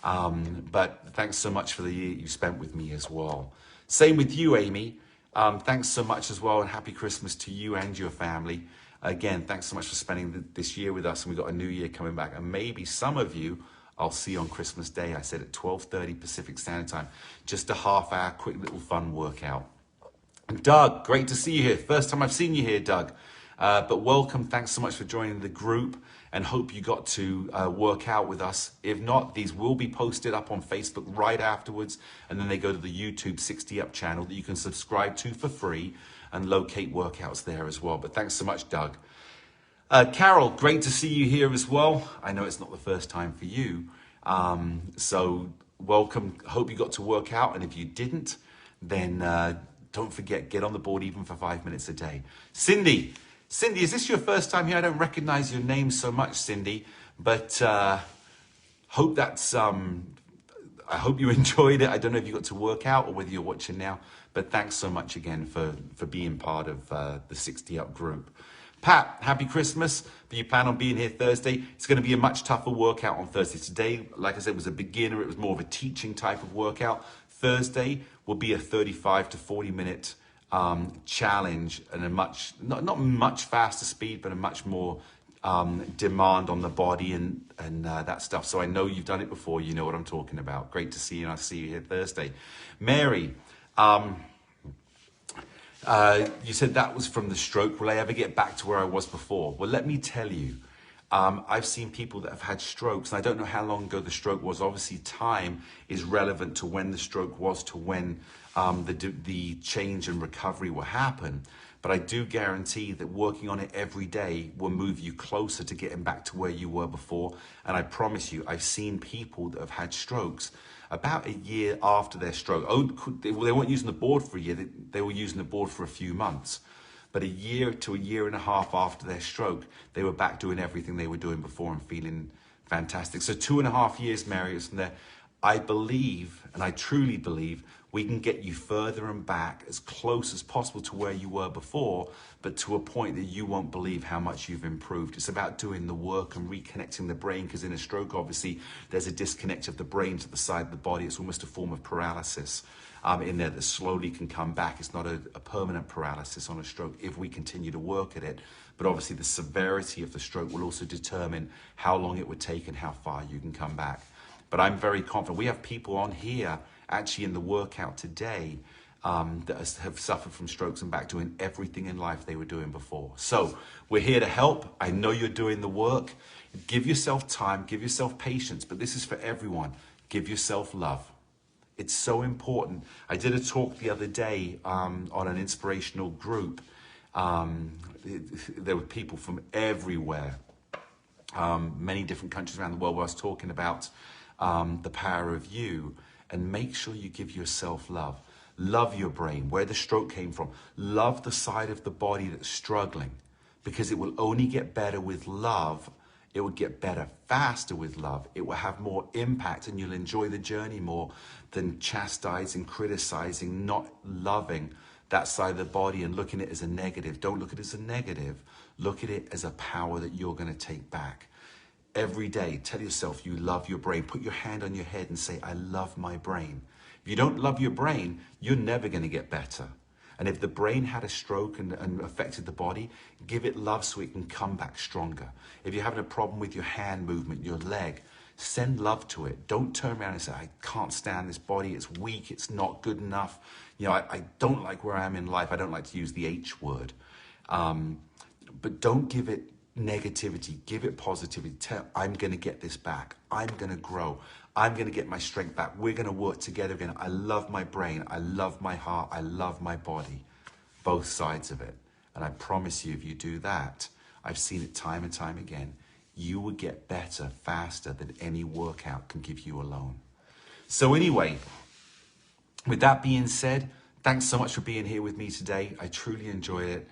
But thanks so much for the year you spent with me as well. Same with you, Amy. Thanks so much as well, and happy Christmas to you and your family. Again, thanks so much for spending this year with us, and we've got a new year coming back. And maybe some of you I'll see on Christmas Day. I said at 12:30 Pacific Standard Time, just a half-hour, quick little fun workout. And Doug, great to see you here. First time I've seen you here, Doug. But welcome. Thanks so much for joining the group, and hope you got to work out with us. If not, these will be posted up on Facebook right afterwards, and then they go to the YouTube 60 Up channel that you can subscribe to for free and locate workouts there as well. But thanks so much, Doug. Carol, great to see you here as well. I know it's not the first time for you, so welcome. Hope you got to work out, and if you didn't, then don't forget, get on the board even for 5 minutes a day. Cindy, is this your first time here? I don't recognize your name so much, Cindy, but hope that's, I hope you enjoyed it. I don't know if you got to work out or whether you're watching now, but thanks so much again for being part of the 60 Up group. Pat, happy Christmas. But you plan on being here Thursday. It's going to be a much tougher workout on Thursday. Today, like I said, was a beginner. It was more of a teaching type of workout. Thursday will be a 35 to 40 minute challenge and a much, not much faster speed, but a much more demand on the body and that stuff. So I know you've done it before. You know what I'm talking about. Great to see you, and I'll see you here Thursday. Mary, you said that was from the stroke. Will I ever get back to where I was before? Well, let me tell you, I've seen people that have had strokes, and I don't know how long ago the stroke was. Obviously, time is relevant to when the stroke was to when the change and recovery will happen. But I do guarantee that working on it every day will move you closer to getting back to where you were before. And I promise you, I've seen people that have had strokes about a year after their stroke. Oh, they weren't using the board for a year. They were using the board for a few months. But a year to a year and a half after their stroke, they were back doing everything they were doing before and feeling fantastic. So 2.5 years, Mary, from there. I believe, and I truly believe, we can get you further and back as close as possible to where you were before, but to a point that you won't believe how much you've improved. It's about doing the work and reconnecting the brain, because in a stroke, obviously, there's a disconnect of the brain to the side of the body. It's almost a form of paralysis in there that slowly can come back. It's not a permanent paralysis on a stroke if we continue to work at it. But obviously, the severity of the stroke will also determine how long it would take and how far you can come back. But I'm very confident. We have people on here actually in the workout today that have suffered from strokes and back doing everything in life they were doing before. So we're here to help. I know you're doing the work. Give yourself time, give yourself patience, but this is for everyone. Give yourself love. It's so important. I did a talk the other day on an inspirational group. There were people from everywhere, many different countries around the world, where I was talking about the power of you. And make sure you give yourself love. Love your brain, where the stroke came from. Love the side of the body that's struggling, because it will only get better with love. It will get better faster with love. It will have more impact, and you'll enjoy the journey more than chastising, criticizing, not loving that side of the body and looking at it as a negative. Don't look at it as a negative. Look at it as a power that you're going to take back. Every day, tell yourself you love your brain. Put your hand on your head and say, I love my brain. If you don't love your brain, you're never going to get better. And if the brain had a stroke and affected the body, give it love so it can come back stronger. If you're having a problem with your hand movement, your leg, send love to it. Don't turn around and say, I can't stand this body, it's weak, it's not good enough. You know, I don't like where I am in life. I don't like to use the H word. But don't give it negativity, give it positivity. Tell, I'm going to get this back. I'm going to grow. I'm going to get my strength back. We're going to work together again. I love my brain. I love my heart. I love my body. Both sides of it. And I promise you, if you do that, I've seen it time and time again, you will get better faster than any workout can give you alone. So anyway, with that being said, thanks so much for being here with me today. I truly enjoy it.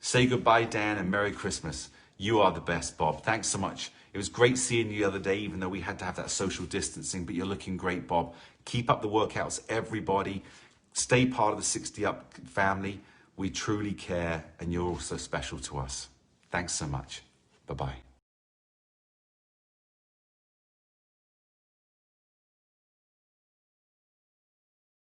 Say goodbye, Dan, and Merry Christmas. You are the best, Bob. Thanks so much. It was great seeing you the other day, even though we had to have that social distancing, but you're looking great, Bob. Keep up the workouts, everybody. Stay part of the 60 Up family. We truly care, and you're also special to us. Thanks so much. Bye-bye.